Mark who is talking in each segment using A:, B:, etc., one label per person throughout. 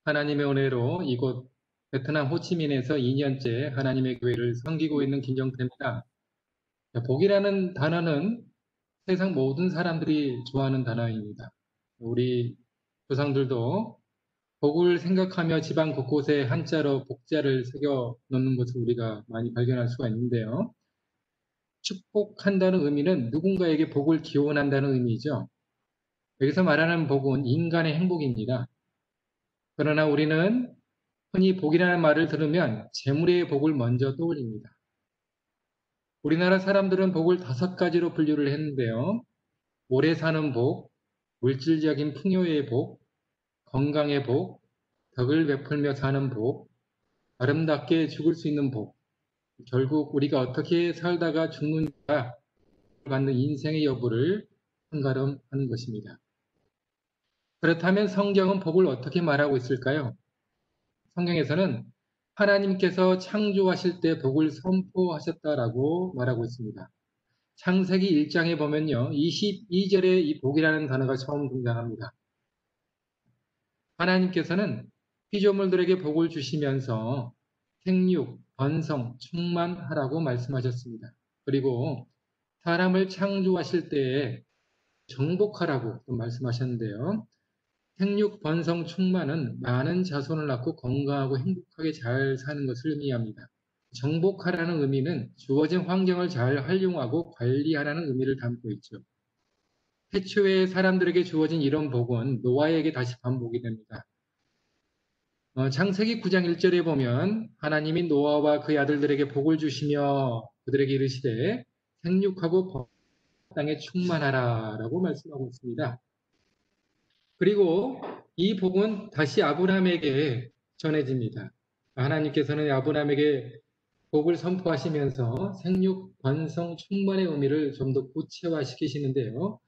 A: 하나님의 은혜로 이곳 베트남 호치민에서 2년째 하나님의 교회를 섬기고 있는 김정태입니다. 복이라는 단어는 세상 모든 사람들이 좋아하는 단어입니다. 우리 조상들도 복을 생각하며 집안 곳곳에 한자로 복자를 새겨 놓는 것을 우리가 많이 발견할 수가 있는데요. 축복한다는 의미는 누군가에게 복을 기원한다는 의미죠. 여기서 말하는 복은 인간의 행복입니다. 그러나 우리는 흔히 복이라는 말을 들으면 재물의 복을 먼저 떠올립니다. 우리나라 사람들은 복을 5가지로 분류를 했는데요. 오래 사는 복, 물질적인 풍요의 복, 건강의 복, 덕을 베풀며 사는 복, 아름답게 죽을 수 있는 복, 결국 우리가 어떻게 살다가 죽는가 받는 인생의 여부를 판가름하는 것입니다. 그렇다면 성경은 복을 어떻게 말하고 있을까요? 성경에서는 하나님께서 창조하실 때 복을 선포하셨다라고 말하고 있습니다. 창세기 1장에 보면요. 22절에 이 복이라는 단어가 처음 등장합니다. 하나님께서는 피조물들에게 복을 주시면서 생육, 번성, 충만하라고 말씀하셨습니다. 그리고 사람을 창조하실 때에 정복하라고 말씀하셨는데요. 생육, 번성, 충만은 많은 자손을 낳고 건강하고 행복하게 잘 사는 것을 의미합니다. 정복하라는 의미는 주어진 환경을 잘 활용하고 관리하라는 의미를 담고 있죠. 태초에 사람들에게 주어진 이런 복은 노아에게 다시 반복이 됩니다. 창세기 9장 1절에 보면 하나님이 노아와 그의 아들들에게 복을 주시며 그들에게 이르시되 생육하고 땅에 충만하라 라고 말씀하고 있습니다. 그리고 이 복은 다시 아브라함에게 전해집니다. 하나님께서는 아브라함에게 복을 선포하시면서 생육, 번성, 충만의 의미를 좀 더 구체화시키시는데요.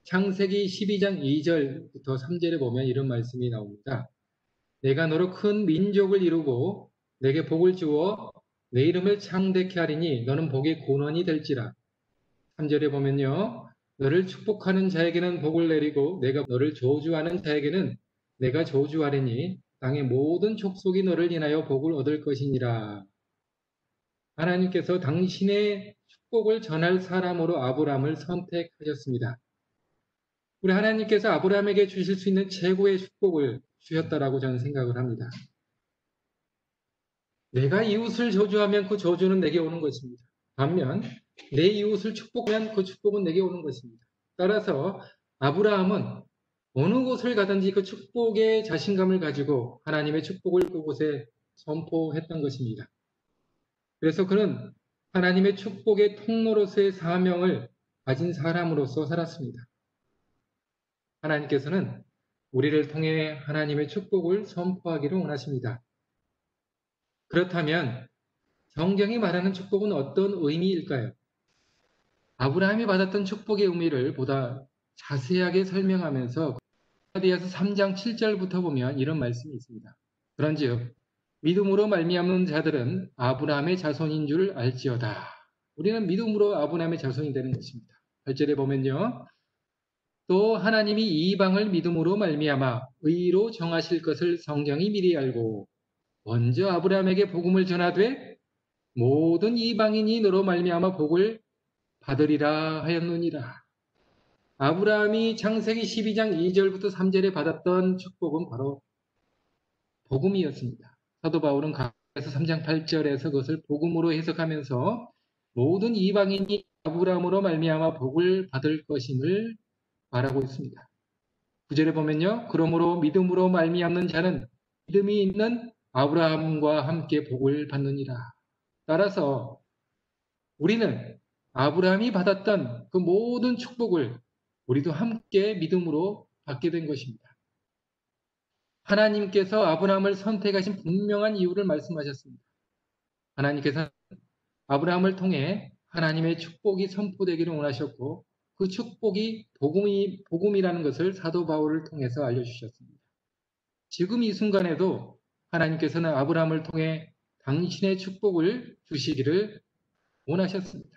A: 창세기 12장 2절부터 3절에 보면 이런 말씀이 나옵니다. 내가 너로 큰 민족을 이루고 내게 복을 주어 내 이름을 창대케 하리니 너는 복의 근원이 될지라. 3절에 보면요. 너를 축복하는 자에게는 복을 내리고 내가 너를 저주하는 자에게는 내가 저주하리니 땅의 모든 족속이 너를 인하여 복을 얻을 것이니라. 하나님께서 당신의 축복을 전할 사람으로 아브라함을 선택하셨습니다. 우리 하나님께서 아브라함에게 주실 수 있는 최고의 축복을 주셨다라고 저는 생각을 합니다. 내가 이웃을 저주하면 그 저주는 내게 오는 것입니다. 반면 내 이웃을 축복하면 그 축복은 내게 오는 것입니다. 따라서 아브라함은 어느 곳을 가든지 그 축복의 자신감을 가지고 하나님의 축복을 그곳에 선포했던 것입니다. 그래서 그는 하나님의 축복의 통로로서의 사명을 가진 사람으로서 살았습니다. 하나님께서는 우리를 통해 하나님의 축복을 선포하기를 원하십니다. 그렇다면 성경이 말하는 축복은 어떤 의미일까요? 아브라함이 받았던 축복의 의미를 보다 자세하게 설명하면서 갈라디아서 3장 7절부터 보면 이런 말씀이 있습니다. 그런즉 믿음으로 말미암는 자들은 아브라함의 자손인 줄 알지어다. 우리는 믿음으로 아브라함의 자손이 되는 것입니다. 8절에 보면요. 또 하나님이 이방을 믿음으로 말미암아 의로 정하실 것을 성경이 미리 알고 먼저 아브라함에게 복음을 전하되 모든 이방인이 너로 말미암아 복을 받으리라 하였느니라. 아브라함이 창세기 12장 2절부터 3절에 받았던 축복은 바로 복음이었습니다. 사도 바울은 가서 3장 8절에서 그것을 복음으로 해석하면서 모든 이방인이 아브라함으로 말미암아 복을 받을 것임을 말하고 있습니다. 9절에 보면요. 그러므로 믿음으로 말미암는 자는 믿음이 있는 아브라함과 함께 복을 받느니라. 따라서 우리는 아브라함이 받았던 그 모든 축복을 우리도 함께 믿음으로 받게 된 것입니다. 하나님께서 아브라함을 선택하신 분명한 이유를 말씀하셨습니다. 하나님께서 아브라함을 통해 하나님의 축복이 선포되기를 원하셨고 그 축복이 복음이라는 것을 사도 바울을 통해서 알려주셨습니다. 지금 이 순간에도 하나님께서는 아브라함을 통해 당신의 축복을 주시기를 원하셨습니다.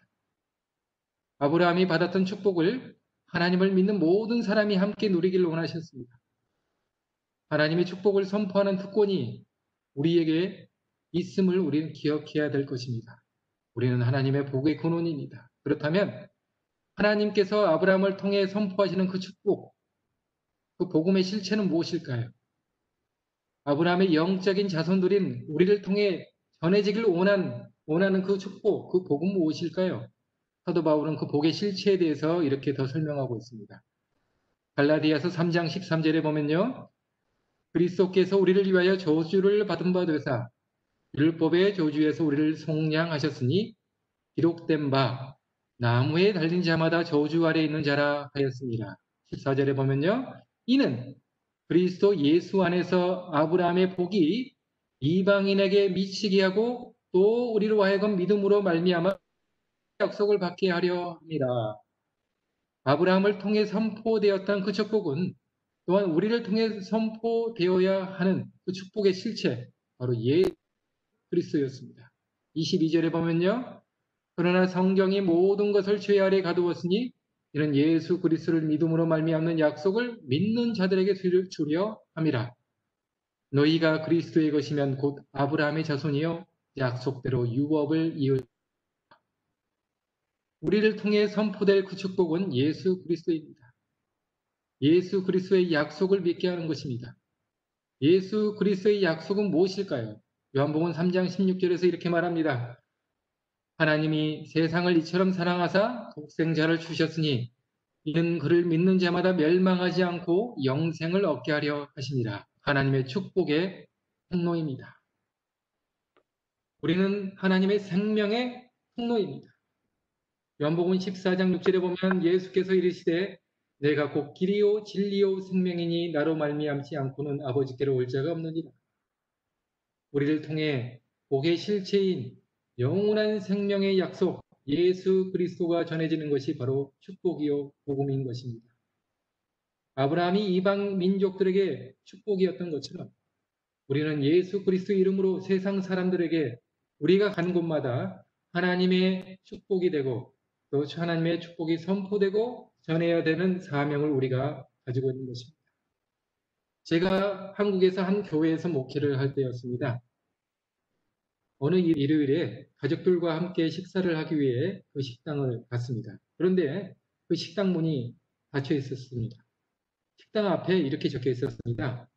A: 아브라함이 받았던 축복을 하나님을 믿는 모든 사람이 함께 누리기를 원하셨습니다. 하나님의 축복을 선포하는 특권이 우리에게 있음을 우리는 기억해야 될 것입니다. 우리는 하나님의 복의 근원입니다. 그렇다면 하나님께서 아브라함을 통해 선포하시는 그 축복, 그 복음의 실체는 무엇일까요? 아브라함의 영적인 자손들인 우리를 통해 전해지길 원하는 그 축복, 그 복은 무엇일까요? 사도 바울은 그 복의 실체에 대해서 이렇게 더 설명하고 있습니다. 갈라디아서 3장 13절에 보면요. 그리스도께서 우리를 위하여 저주를 받은 바 되사 율법의 저주에서 우리를 속량하셨으니 기록된 바 나무에 달린 자마다 저주 아래 있는 자라 하였습니다. 14절에 보면요. 이는 그리스도 예수 안에서 아브라함의 복이 이방인에게 미치게 하고 또 우리로 하여금 믿음으로 말미암아 약속을 받게 하려 합니다. 아브라함을 통해 선포되었던 그 축복은 또한 우리를 통해 선포되어야 하는 그 축복의 실체, 바로 예수 그리스도였습니다. 22절에 보면요. 그러나 성경이 모든 것을 죄 아래 가두었으니 이는 예수 그리스도를 믿음으로 말미암는 약속을 믿는 자들에게 주려 함이라. 너희가 그리스도의 것이면 곧 아브라함의 자손이요 약속대로 유업을 이을. 우리를 통해 선포될 그 축복은 예수 그리스도입니다. 예수 그리스도의 약속을 믿게 하는 것입니다. 예수 그리스도의 약속은 무엇일까요? 요한복음 3장 16절에서 이렇게 말합니다. 하나님이 세상을 이처럼 사랑하사 독생자를 주셨으니 이는 그를 믿는 자마다 멸망하지 않고 영생을 얻게 하려 하심이라. 하나님의 축복의 통로입니다. 우리는 하나님의 생명의 통로입니다. 요한복음 14장 6절에 보면 예수께서 이르시되 내가 곧 길이요 진리요 생명이니 나로 말미암지 않고는 아버지께로 올 자가 없느니라. 우리를 통해 복의 실체인 영원한 생명의 약속 예수 그리스도가 전해지는 것이 바로 축복이요 복음인 것입니다. 아브라함이 이방 민족들에게 축복이었던 것처럼 우리는 예수 그리스도 이름으로 세상 사람들에게 우리가 간 곳마다 하나님의 축복이 되고 또 하나님의 축복이 선포되고 전해야 되는 사명을 우리가 가지고 있는 것입니다. 제가 한국에서 한 교회에서 목회를 할 때였습니다. 어느 일요일에 가족들과 함께 식사를 하기 위해 그 식당을 갔습니다. 그런데 그 식당 문이 닫혀 있었습니다. 식당 앞에 이렇게 적혀 있었습니다.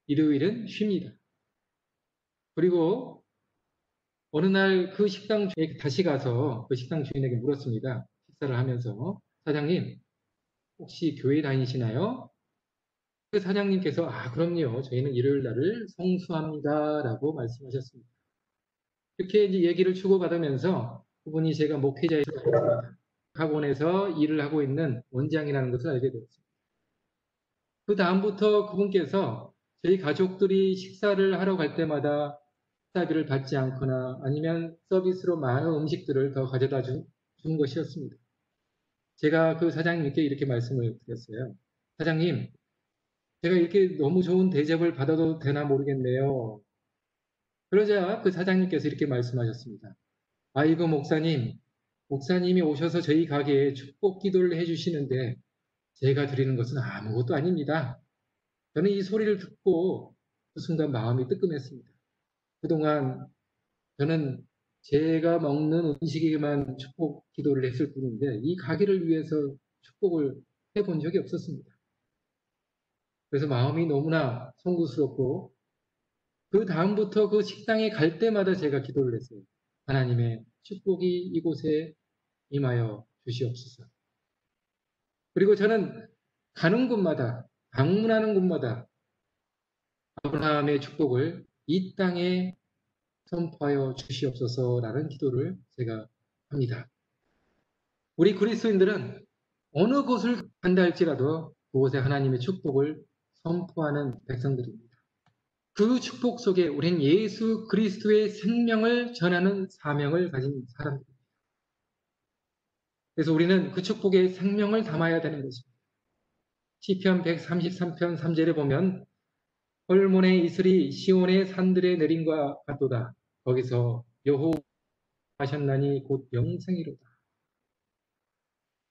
A: 일요일은 쉽니다. 그리고 어느 날 그 식당 주인에게 다시 가서 그 식당 주인에게 물었습니다. 식사를 하면서 사장님 혹시 교회 다니시나요? 그 사장님께서 그럼요. 저희는 일요일 날을 성수합니다. 라고 말씀하셨습니다. 이렇게 이제 얘기를 주고받으면서 그분이 제가 목회자에서 학원에서 일을 하고 있는 원장이라는 것을 알게 되었습니다. 그 다음부터 그분께서 저희 가족들이 식사를 하러 갈 때마다 식사비를 받지 않거나 아니면 서비스로 많은 음식들을 더 가져다 준 것이었습니다. 제가 그 사장님께 이렇게 말씀을 드렸어요. 사장님, 제가 이렇게 너무 좋은 대접을 받아도 되나 모르겠네요. 그러자 그 사장님께서 이렇게 말씀하셨습니다. 아이고 목사님이 오셔서 저희 가게에 축복 기도를 해주시는데 제가 드리는 것은 아무것도 아닙니다. 저는 이 소리를 듣고 그 순간 마음이 뜨끔했습니다. 그동안 저는 제가 먹는 음식에만 축복 기도를 했을 뿐인데 이 가게를 위해서 축복을 해본 적이 없었습니다. 그래서 마음이 너무나 송구스럽고 그 다음부터 그 식당에 갈 때마다 제가 기도를 했어요. 하나님의 축복이 이곳에 임하여 주시옵소서. 그리고 저는 가는 곳마다 방문하는 곳마다 아브라함의 축복을 이 땅에 선포하여 주시옵소서라는 기도를 제가 합니다. 우리 그리스도인들은 어느 곳을 간다 할지라도 그곳에 하나님의 축복을 선포하는 백성들입니다. 그 축복 속에 우린 예수 그리스도의 생명을 전하는 사명을 가진 사람들입니다. 그래서 우리는 그 축복의 생명을 담아야 되는 것입니다. 시편 133편 3절에 보면 헐몬의 이슬이 시온의 산들에 내림과 같도다. 거기서 여호와 하셨나니 곧 영생이로다.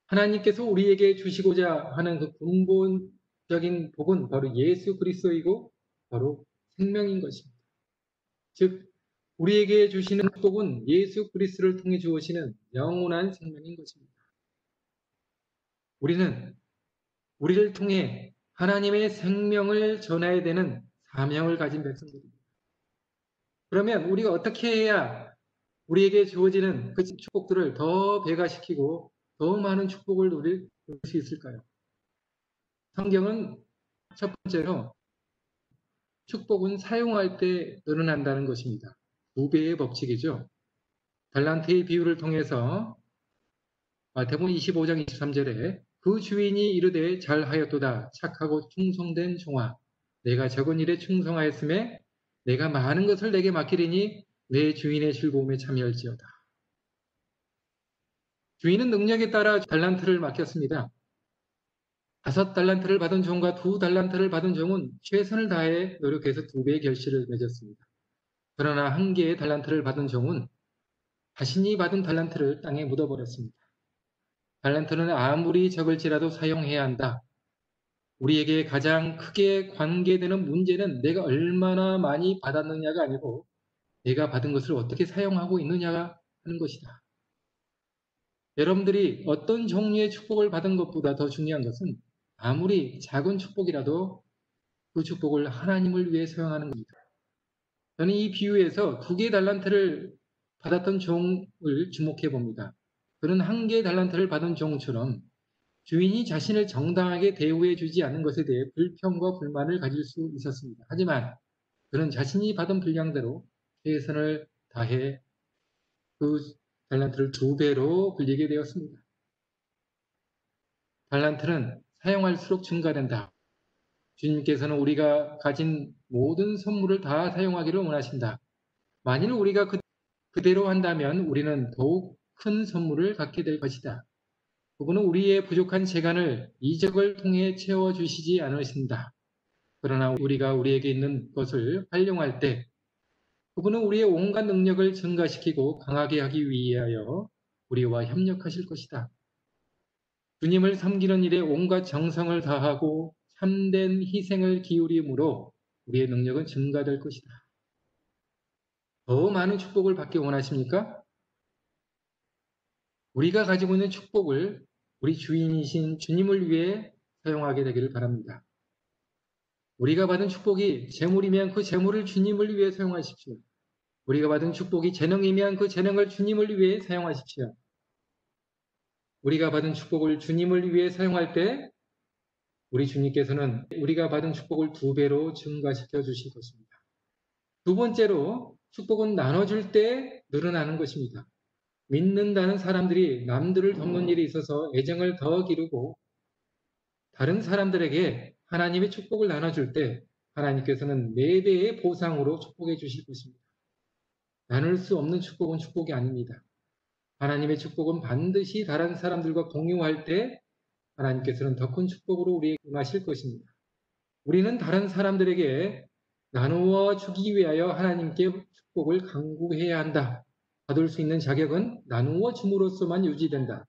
A: 하나님께서 우리에게 주시고자 하는 그 근본적인 복은 바로 예수 그리스도이고 바로 생명인 것입니다. 즉 우리에게 주시는 축복은 예수 그리스도를 통해 주어지는 영원한 생명인 것입니다. 우리는 우리를 통해 하나님의 생명을 전해야 되는 사명을 가진 백성들입니다. 그러면 우리가 어떻게 해야 우리에게 주어지는 그 축복들을 더 배가시키고 더 많은 축복을 누릴 수 있을까요? 성경은 첫 번째로 축복은 사용할 때 늘어난다는 것입니다. 2배의 법칙이죠. 달란트의 비유를 통해서 마태복음 25장 23절에 그 주인이 이르되 잘하였도다 착하고 충성된 종아 내가 적은 일에 충성하였음에 내가 많은 것을 내게 맡기리니 내 주인의 즐거움에 참여할지어다. 주인은 능력에 따라 달란트를 맡겼습니다. 5달란트를 받은 종과 2달란트를 받은 종은 최선을 다해 노력해서 2배의 결실을 맺었습니다. 그러나 1개의 달란트를 받은 종은 자신이 받은 달란트를 땅에 묻어버렸습니다. 달란트는 아무리 적을지라도 사용해야 한다. 우리에게 가장 크게 관계되는 문제는 내가 얼마나 많이 받았느냐가 아니고 내가 받은 것을 어떻게 사용하고 있느냐가 하는 것이다. 여러분들이 어떤 종류의 축복을 받은 것보다 더 중요한 것은 아무리 작은 축복이라도 그 축복을 하나님을 위해 사용하는 겁니다. 저는 이 비유에서 2개의 달란트를 받았던 종을 주목해 봅니다. 그는 1개의 달란트를 받은 종처럼 주인이 자신을 정당하게 대우해 주지 않는 것에 대해 불평과 불만을 가질 수 있었습니다. 하지만 그는 자신이 받은 분량대로 최선을 다해 그 달란트를 2배로 불리게 되었습니다. 달란트는 사용할수록 증가된다. 주님께서는 우리가 가진 모든 선물을 다 사용하기를 원하신다. 만일 우리가 그대로 한다면 우리는 더욱 큰 선물을 갖게 될 것이다. 그분은 우리의 부족한 재간을 이적을 통해 채워주시지 않으신다. 그러나 우리가 우리에게 있는 것을 활용할 때 그분은 우리의 온갖 능력을 증가시키고 강하게 하기 위하여 우리와 협력하실 것이다. 주님을 섬기는 일에 온갖 정성을 다하고 참된 희생을 기울임으로 우리의 능력은 증가될 것이다. 더 많은 축복을 받기 원하십니까? 우리가 가지고 있는 축복을 우리 주인이신 주님을 위해 사용하게 되기를 바랍니다. 우리가 받은 축복이 재물이면 그 재물을 주님을 위해 사용하십시오. 우리가 받은 축복이 재능이면 그 재능을 주님을 위해 사용하십시오. 우리가 받은 축복을 주님을 위해 사용할 때 우리 주님께서는 우리가 받은 축복을 2배로 증가시켜 주실 것입니다. 2번째로 축복은 나눠줄 때 늘어나는 것입니다. 믿는다는 사람들이 남들을 돕는 일이 있어서 애정을 더 기르고 다른 사람들에게 하나님의 축복을 나눠줄 때 하나님께서는 4배의 보상으로 축복해 주실 것입니다. 나눌 수 없는 축복은 축복이 아닙니다. 하나님의 축복은 반드시 다른 사람들과 공유할 때 하나님께서는 더 큰 축복으로 우리에게 임하실 것입니다. 우리는 다른 사람들에게 나누어 주기 위하여 하나님께 축복을 간구해야 한다. 받을 수 있는 자격은 나누어 줌으로써만 유지된다.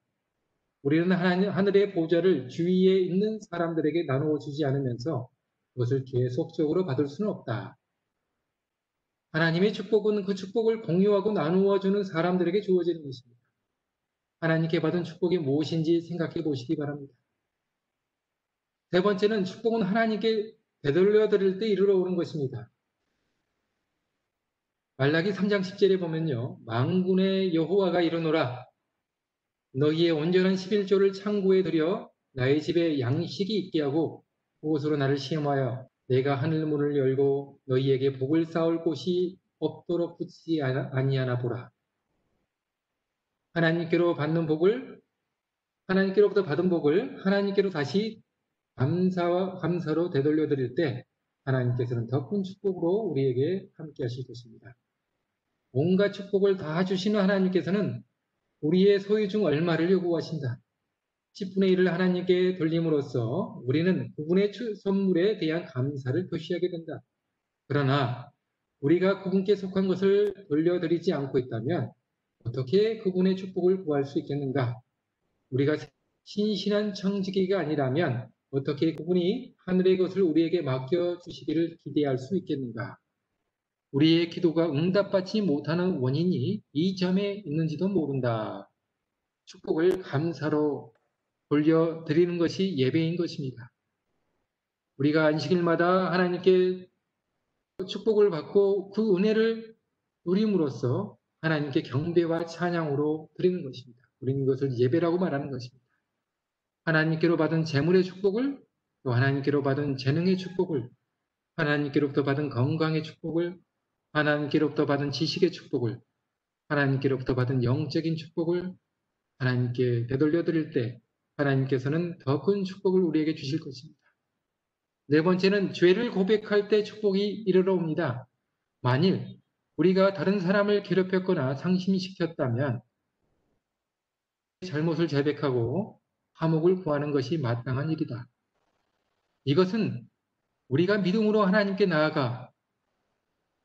A: 우리는 하늘의 보좌를 주위에 있는 사람들에게 나누어 주지 않으면서 그것을 계속적으로 받을 수는 없다. 하나님의 축복은 그 축복을 공유하고 나누어 주는 사람들에게 주어지는 것입니다. 하나님께 받은 축복이 무엇인지 생각해 보시기 바랍니다. 세 번째는 축복은 하나님께 되돌려 드릴 때 이르러 오는 것입니다. 말라기 3장 10절에 보면요. 만군의 여호와가 이르노라 너희의 온전한 11조를 창고에 들여 나의 집에 양식이 있게 하고 그곳으로 나를 시험하여 내가 하늘 문을 열고 너희에게 복을 쌓을 곳이 없도록 붙지 아니하나 보라. 하나님께로부터 받은 복을 하나님께로 다시 감사로 되돌려 드릴 때 하나님께서는 더 큰 축복으로 우리에게 함께 하실 것입니다. 온갖 축복을 다 주시는 하나님께서는 우리의 소유 중 얼마를 요구하신다. 10분의 1을 하나님께 돌림으로써 우리는 그분의 선물에 대한 감사를 표시하게 된다. 그러나 우리가 그분께 속한 것을 돌려드리지 않고 있다면 어떻게 그분의 축복을 구할 수 있겠는가? 우리가 신실한 청지기가 아니라면 어떻게 그분이 하늘의 것을 우리에게 맡겨주시기를 기대할 수 있겠는가? 우리의 기도가 응답받지 못하는 원인이 이 점에 있는지도 모른다. 축복을 감사로 돌려드리는 것이 예배인 것입니다. 우리가 안식일마다 하나님께 축복을 받고 그 은혜를 누림으로써 하나님께 경배와 찬양으로 드리는 것입니다. 우리는 이것을 예배라고 말하는 것입니다. 하나님께로 받은 재물의 축복을, 또 하나님께로 받은 재능의 축복을, 하나님께로부터 받은 건강의 축복을, 하나님께로부터 받은 지식의 축복을, 하나님께로부터 받은 영적인 축복을 하나님께 되돌려 드릴 때 하나님께서는 더 큰 축복을 우리에게 주실 것입니다. 네 번째는 죄를 고백할 때 축복이 이르러 옵니다. 만일 우리가 다른 사람을 괴롭혔거나 상심시켰다면 잘못을 자백하고 화목을 구하는 것이 마땅한 일이다. 이것은 우리가 믿음으로 하나님께 나아가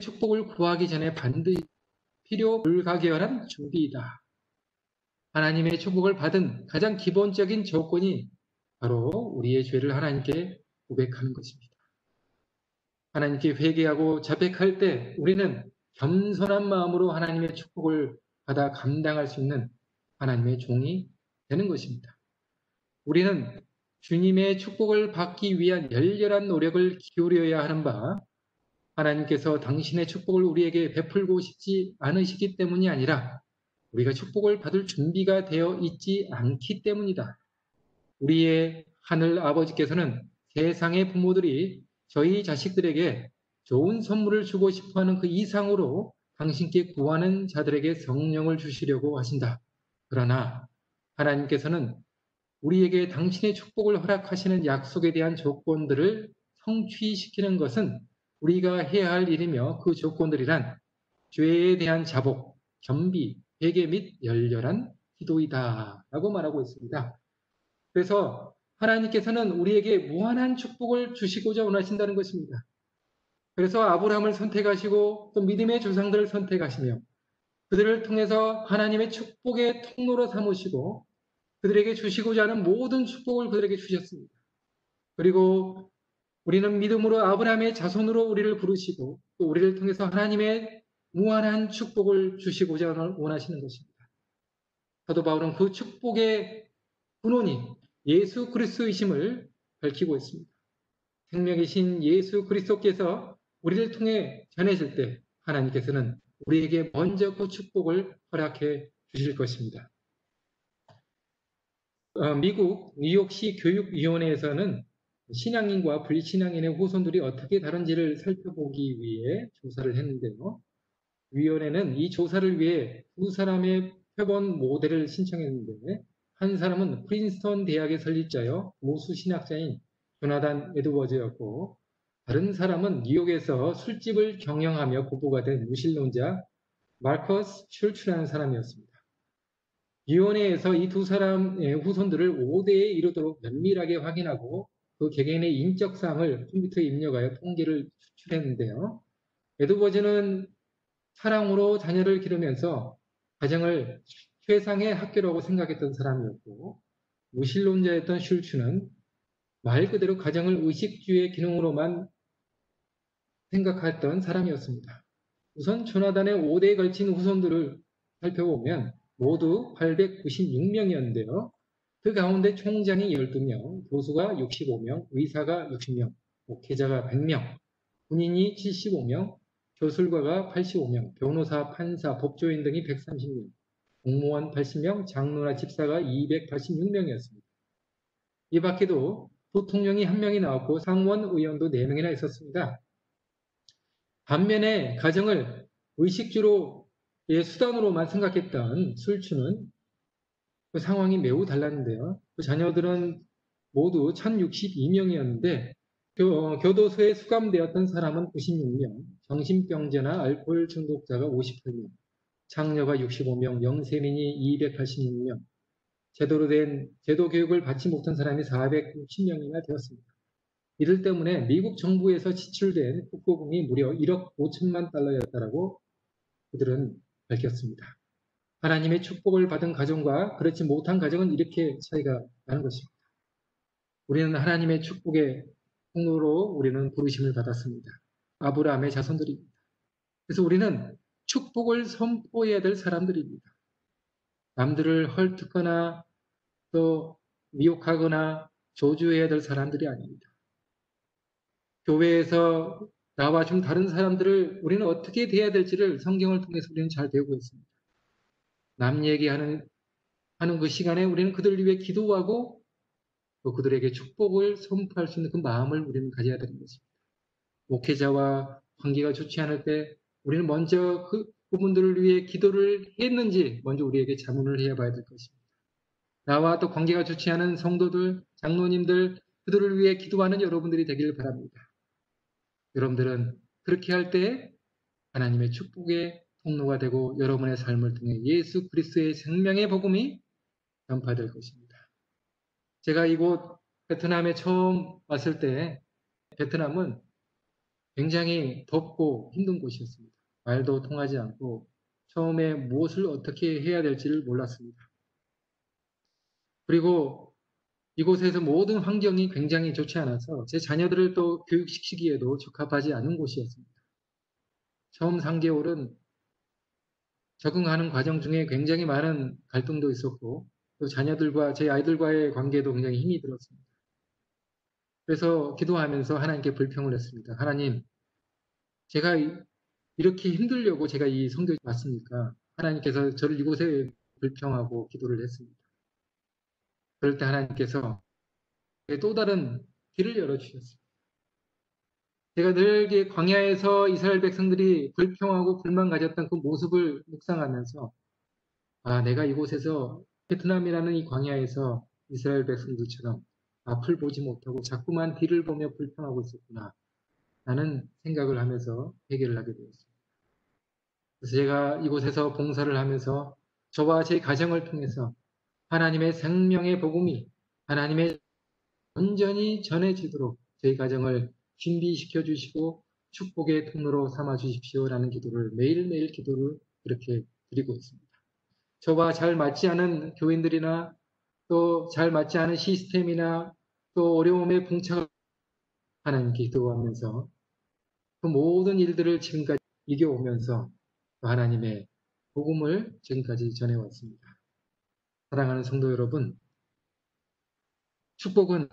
A: 축복을 구하기 전에 반드시 필요 불가결한 준비이다. 하나님의 축복을 받은 가장 기본적인 조건이 바로 우리의 죄를 하나님께 고백하는 것입니다. 하나님께 회개하고 자백할 때 우리는 겸손한 마음으로 하나님의 축복을 받아 감당할 수 있는 하나님의 종이 되는 것입니다. 우리는 주님의 축복을 받기 위한 열렬한 노력을 기울여야 하는 바 하나님께서 당신의 축복을 우리에게 베풀고 싶지 않으시기 때문이 아니라 우리가 축복을 받을 준비가 되어 있지 않기 때문이다. 우리의 하늘 아버지께서는 세상의 부모들이 저희 자식들에게 좋은 선물을 주고 싶어하는 그 이상으로 당신께 구하는 자들에게 성령을 주시려고 하신다. 그러나 하나님께서는 우리에게 당신의 축복을 허락하시는 약속에 대한 조건들을 성취시키는 것은 우리가 해야 할 일이며 그 조건들이란 죄에 대한 자복, 겸비, 회개 및 열렬한 기도이다 라고 말하고 있습니다. 그래서 하나님께서는 우리에게 무한한 축복을 주시고자 원하신다는 것입니다. 그래서 아브라함을 선택하시고 또 믿음의 조상들을 선택하시며 그들을 통해서 하나님의 축복의 통로로 삼으시고 그들에게 주시고자 하는 모든 축복을 그들에게 주셨습니다. 그리고 우리는 믿음으로 아브라함의 자손으로 우리를 부르시고 또 우리를 통해서 하나님의 무한한 축복을 주시고자 원하시는 것입니다. 사도 바울은 그 축복의 근원이 예수 그리스도이심을 밝히고 있습니다. 생명이신 예수 그리스도께서 우리를 통해 전해질 때 하나님께서는 우리에게 먼저 그 축복을 허락해 주실 것입니다. 미국 뉴욕시 교육위원회에서는 신앙인과 불신앙인의 후손들이 어떻게 다른지를 살펴보기 위해 조사를 했는데요. 위원회는 이 조사를 위해 두 사람의 표본 모델을 신청했는데 한 사람은 프린스턴 대학의 설립자여 모수 신학자인 조나단 에드워즈였고 다른 사람은 뉴욕에서 술집을 경영하며 부부가 된 무신론자 마커스 슐츠라는 사람이었습니다. 위원회에서 이 두 사람의 후손들을 5대에 이르도록 면밀하게 확인하고 그 개개인의 인적 사항을 컴퓨터에 입력하여 통계를 추출했는데요. 에드워즈는 사랑으로 자녀를 기르면서 가정을 최상의 학교라고 생각했던 사람이었고 무신론자였던 슐츠는 말 그대로 가정을 의식주의 기능으로만 생각했던 사람이었습니다. 우선 조나단의 5대에 걸친 후손들을 살펴보면 모두 896명이었는데요. 그 가운데 총장이 12명, 교수가 65명, 의사가 60명, 목회자가 100명, 군인이 75명, 교술가가 85명, 변호사, 판사, 법조인 등이 130명, 공무원 80명, 장로나 집사가 286명이었습니다. 이 밖에도 부통령이 1명이 나왔고 상원 의원도 4명이나 있었습니다. 반면에 가정을 의식주로의 수단으로만 생각했던 술주는 그 상황이 매우 달랐는데요. 그 자녀들은 모두 1062명이었는데 교도소에 수감되었던 사람은 96명, 정신병자나 알코올 중독자가 58명, 장녀가 65명, 영세민이 286명, 제대로 된 제도 교육을 받지 못한 사람이 460명이나 되었습니다. 이들 때문에 미국 정부에서 지출된 국고금이 무려 1억 5천만 달러였다라고 그들은 밝혔습니다. 하나님의 축복을 받은 가정과 그렇지 못한 가정은 이렇게 차이가 나는 것입니다. 우리는 하나님의 축복의 통로로 우리는 부르심을 받았습니다. 아브라함의 자손들입니다. 그래서 우리는 축복을 선포해야 될 사람들입니다. 남들을 헐뜯거나 또 미혹하거나 조주해야 될 사람들이 아닙니다. 교회에서 나와 좀 다른 사람들을 우리는 어떻게 대해야 될지를 성경을 통해서 우리는 잘 배우고 있습니다. 남 얘기하는 그 시간에 우리는 그들을 위해 기도하고 또 그들에게 축복을 선포할 수 있는 그 마음을 우리는 가져야 되는 것입니다. 목회자와 관계가 좋지 않을 때 우리는 먼저 그분들을 위해 기도를 했는지 먼저 우리에게 자문을 해봐야 될 것입니다. 나와 또 관계가 좋지 않은 성도들, 장로님들, 그들을 위해 기도하는 여러분들이 되기를 바랍니다. 여러분들은 그렇게 할 때 하나님의 축복의 통로가 되고 여러분의 삶을 통해 예수 그리스도의 생명의 복음이 전파될 것입니다. 제가 이곳 베트남에 처음 왔을 때 베트남은 굉장히 덥고 힘든 곳이었습니다. 말도 통하지 않고 처음에 무엇을 어떻게 해야 될지를 몰랐습니다. 그리고 이곳에서 모든 환경이 굉장히 좋지 않아서 제 자녀들을 또 교육시키기에도 적합하지 않은 곳이었습니다. 처음 3개월은 적응하는 과정 중에 굉장히 많은 갈등도 있었고 또 자녀들과 제 아이들과의 관계도 굉장히 힘이 들었습니다. 그래서 기도하면서 하나님께 불평을 했습니다. 하나님, 제가 이렇게 힘들려고 제가 이 성교에 왔습니까? 하나님께서 저를 이곳에 불평하고 기도를 했습니다. 그럴 때 하나님께서 또 다른 길을 열어주셨습니다. 제가 늘 광야에서 이스라엘 백성들이 불평하고 불만 가졌던 그 모습을 묵상하면서 내가 이곳에서 베트남이라는 이 광야에서 이스라엘 백성들처럼 앞을 보지 못하고 자꾸만 뒤를 보며 불평하고 있었구나 라는 생각을 하면서 해결을 하게 되었습니다. 그래서 제가 이곳에서 봉사를 하면서 저와 제 가정을 통해서 하나님의 생명의 복음이 하나님의 온전히 전해지도록 저희 가정을 준비시켜 주시고 축복의 통로로 삼아 주십시오라는 기도를 매일매일 기도를 그렇게 드리고 있습니다. 저와 잘 맞지 않은 교인들이나 또 잘 맞지 않은 시스템이나 또 어려움에 봉착 하나님께 기도하면서 그 모든 일들을 지금까지 이겨오면서 하나님의 복음을 지금까지 전해왔습니다. 사랑하는 성도 여러분, 축복은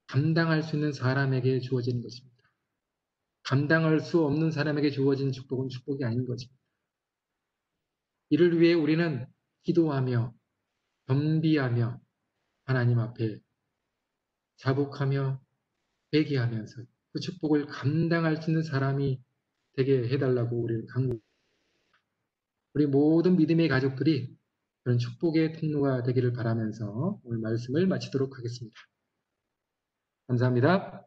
A: 감당할 수 있는 사람에게 주어지는 것입니다. 감당할 수 없는 사람에게 주어진 축복은 축복이 아닌 것입니다. 이를 위해 우리는 기도하며 겸비하며 하나님 앞에 자복하며 회개하면서 그 축복을 감당할 수 있는 사람이 되게 해달라고 우리는 강구. 우리 모든 믿음의 가족들이 그런 축복의 통로가 되기를 바라면서 오늘 말씀을 마치도록 하겠습니다. 감사합니다.